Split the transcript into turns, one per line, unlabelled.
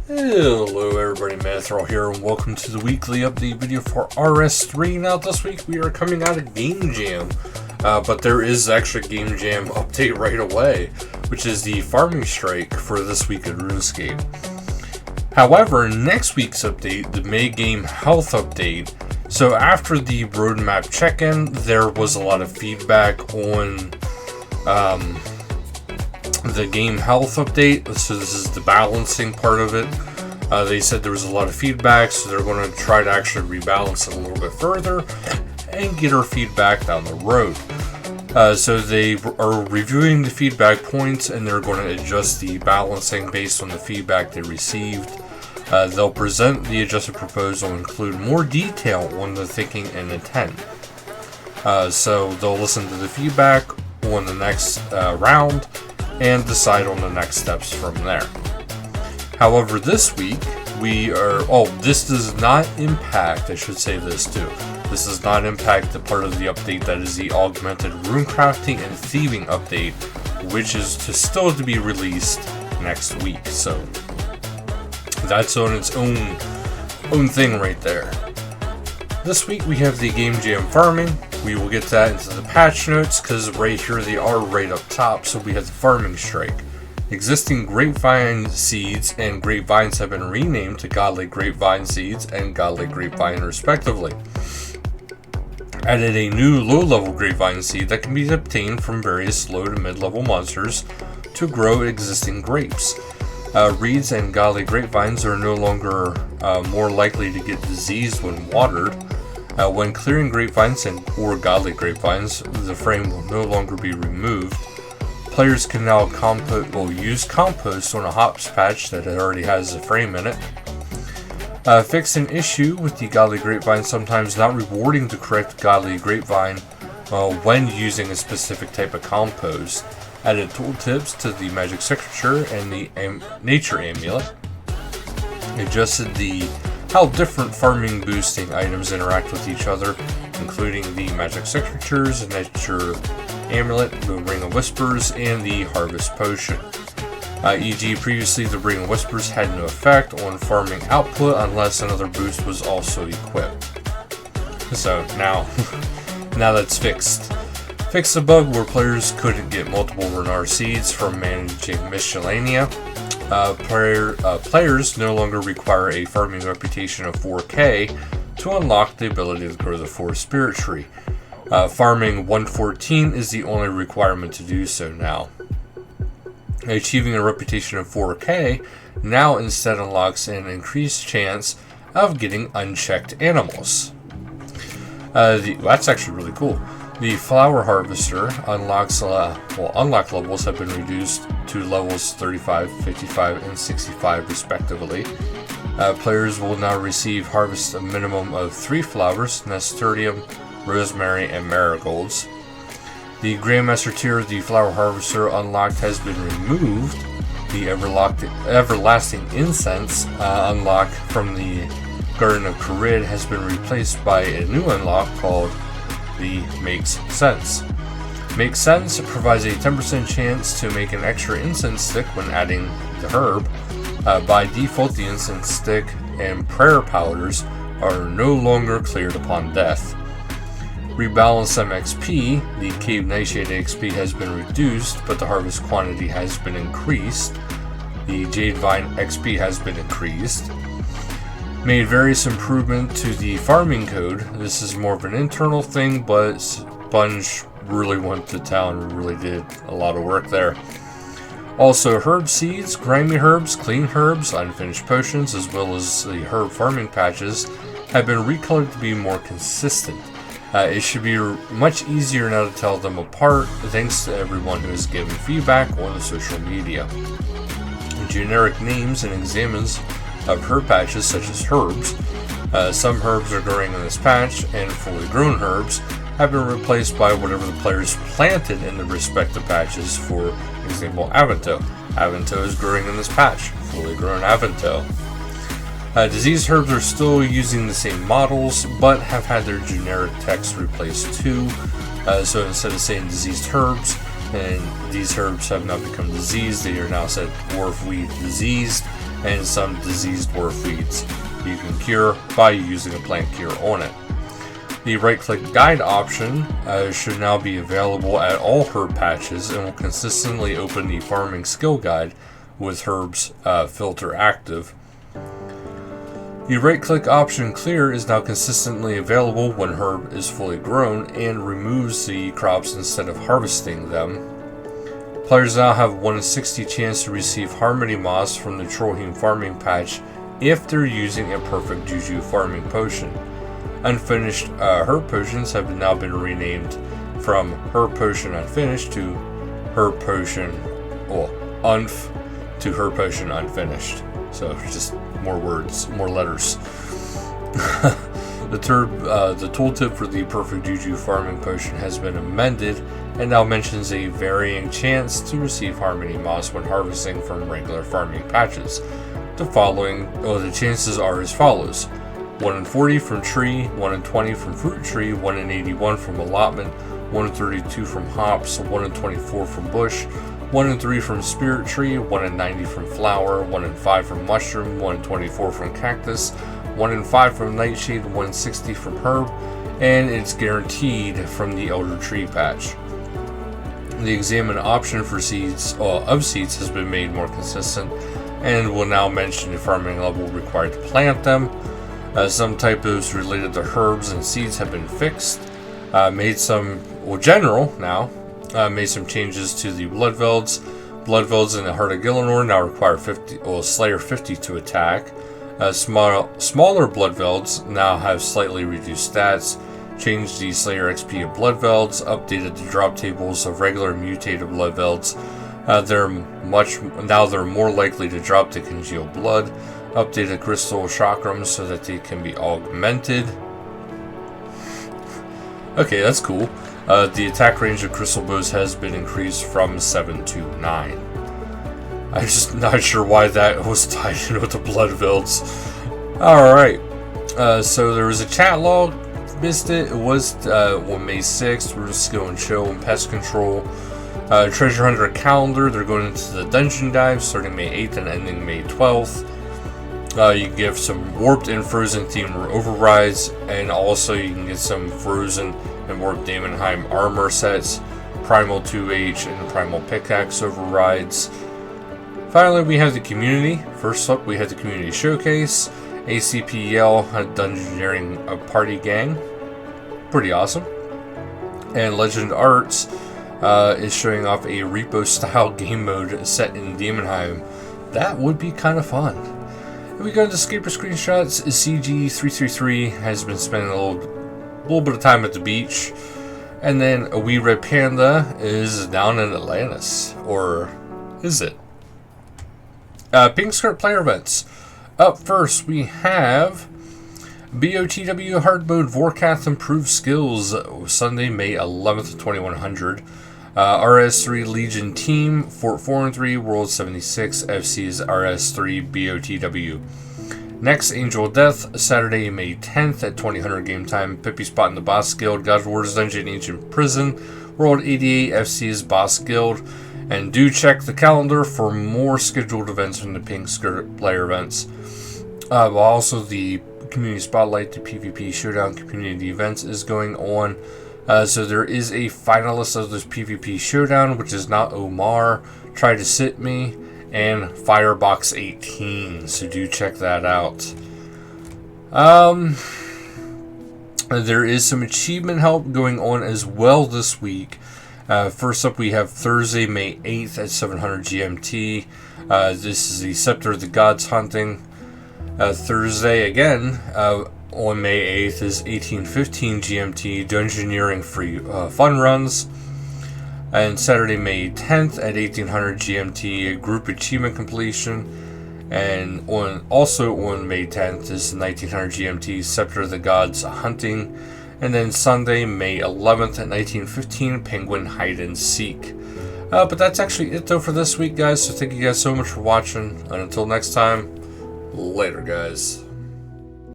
Hello everybody, Manithral here, and welcome to the weekly update video for RS3. Now this week we are coming out of Game Jam, but there is actually a Game Jam update right away, which is the farming strike for this week at RuneScape. However, next week's update, the May Game Health update, so after the roadmap check-in, there was a lot of feedback on the game health update. So this is the balancing part of it. They said there was a lot of feedback, so they're going to try to actually rebalance it a little bit further and get our feedback down the road. So they are reviewing the feedback points, and they're going to adjust the balancing based on the feedback they received. They'll present the adjusted proposal and include more detail on the thinking and intent. So they'll listen to the feedback on the next round and decide on the next steps from there. However, this week this does not impact, I should say this too, this does not impact the part of the update that is the augmented runecrafting and thieving update, which is still to be released next week. So that's on its own thing right there. This week we have the Game Jam farming. We will get that into the patch notes because right here they are right up top. So we have the farming strike. Existing grapevine seeds and grapevines have been renamed to Godly Grapevine Seeds and Godly Grapevine respectively. Added a new low-level grapevine seed that can be obtained from various low to mid-level monsters to grow existing grapes. Reeds and Godly Grapevines are no longer more likely to get diseased when watered. When clearing grapevines or Godly Grapevines, the frame will no longer be removed. Players can now use compost on a hops patch that already has a frame in it. Fix an issue with the Godly Grapevine sometimes not rewarding the correct Godly Grapevine when using a specific type of compost. Added tooltips to the magic signature and the nature amulet. Adjusted how different farming boosting items interact with each other, including the magic signatures, nature amulet, the ring of whispers, and the harvest potion. E.g., previously the ring of whispers had no effect on farming output unless another boost was also equipped. So now that's fixed. Fix the bug where players couldn't get multiple Renar seeds from managing Miscellanea. Players no longer require a farming reputation of 4K to unlock the ability to grow the Forest Spirit Tree. Farming 114 is the only requirement to do so now. Achieving a reputation of 4K now instead unlocks an increased chance of getting unchecked animals. That's actually really cool. The Flower Harvester unlock levels have been reduced to levels 35, 55, and 65 respectively. Players will now harvest a minimum of 3 flowers: Nasturtium, Rosemary, and Marigolds. The Grandmaster tier of the Flower Harvester unlocked has been removed. The Everlasting Incense unlock from the Garden of Carid has been replaced by a new unlock called the Makes Sense. Makes Sense provides a 10% chance to make an extra incense stick when adding the herb. By default, the incense stick and prayer powders are no longer cleared upon death. Rebalance some XP. The Cave Nightshade XP has been reduced, but the harvest quantity has been increased. The Jade Vine XP has been increased. Made various improvement to the farming code. This is more of an internal thing, but Sponge really went to town and really did a lot of work there. Also, herb seeds, grimy herbs, clean herbs, unfinished potions, as well as the herb farming patches have been recolored to be more consistent. It should be much easier now to tell them apart, thanks to everyone who has given feedback on the social media. Generic names and examines of herb patches such as herbs. Some herbs are growing in this patch, and fully grown herbs have been replaced by whatever the players planted in the respective patches. For example, Avento. Avento is growing in this patch. Fully grown Avento. Disease herbs are still using the same models, but have had their generic text replaced too. So instead of saying diseased herbs, and these herbs have now become diseased. They are now said dwarf weed diseased, and some diseased dwarf weeds you can cure by using a plant cure on it. The right-click guide option should now be available at all herb patches and will consistently open the farming skill guide with herbs filter active. The right-click option clear is now consistently available when herb is fully grown and removes the crops instead of harvesting them. Players now have 1 in 60 chance to receive Harmony Moss from the Trollheim farming patch if they're using a Perfect Juju farming potion. Unfinished herb potions have now been renamed from Herb Potion Unfinished to Herb Potion Unf to Herb Potion Unfinished. So just more words, more letters. The tooltip for the Perfect Juju farming potion has been amended and now mentions a varying chance to receive Harmony Moss when harvesting from regular farming patches. The chances are as follows: 1 in 40 from tree, 1 in 20 from fruit tree, 1 in 81 from allotment, 1 in 32 from hops, 1 in 24 from bush, 1 in 3 from spirit tree, 1 in 90 from flower, 1 in 5 from mushroom, 1 in 24 from cactus, 1 in 5 from nightshade, 1 in 60 from herb, and it's guaranteed from the elder tree patch. The examine option for seeds has been made more consistent and will now mention the farming level required to plant them. Some typos related to herbs and seeds have been fixed. Made some changes to the Bloodvelds. Bloodvelds in the Heart of Gielinor now require Slayer 50 to attack. Smaller Bloodvelds now have slightly reduced stats. Changed the Slayer XP of Bloodvelds. Updated the drop tables of regular mutated Bloodvelds. They're more likely to drop to congeal blood. Updated crystal chakrams so that they can be augmented. Okay, that's cool. The attack range of crystal bows has been increased from 7 to 9. I'm just not sure why that was tied in with the Bloodvelds. Alright, so there was a chat log. Missed it. It was on May 6th. We're just going chill and pest control. Treasure Hunter calendar. They're going into the dungeon dive starting May 8th and ending May 12th. You can get some warped and frozen themed overrides, and also you can get some frozen and warped Daemonheim armor sets, Primal 2H and Primal Pickaxe overrides. Finally, we have the community. First up, we have the community showcase. ACPL Dungeoneering Party Gang. Pretty awesome. And Legend Arts is showing off a repo style game mode set in Daemonheim. That would be kind of fun. And we go to Scaper screenshots. CG333 has been spending a little bit of time at the beach. And then a wee red panda is down in Atlantis. Or is it? Pink Skirt player events. Up first, we have BOTW Hard Mode Vorkath Improved Skills, Sunday, May 11th, 2100. RS3 Legion Team, Fort 4 and 3, World 76, FC's RS3 BOTW. Next, Angel of Death, Saturday, May 10th at 2000 game time. Pippi Spot in the Boss Guild, God of War's Dungeon Ancient Prison, World 88, FC's Boss Guild. And do check the calendar for more scheduled events from the Pink Skirt player events. Also, the Community Spotlight, the PvP Showdown community events is going on. So there is a finalist of this PvP Showdown, which is not Omar, Try to Sit Me, and Firebox 18. So do check that out. There is some achievement help going on as well this week. First up, we have Thursday, May 8th at 700 GMT. This is the Scepter of the Gods hunting. Thursday again on May 8th is 1815 GMT Dungeoneering free fun runs. And Saturday, May 10th at 1800 GMT group achievement completion. And also on May 10th is 1900 GMT Scepter of the Gods hunting. And then Sunday, May 11th at 1915 Penguin Hide and Seek. But that's actually it though for this week, guys. So thank you guys so much for watching. And until next time, later, guys.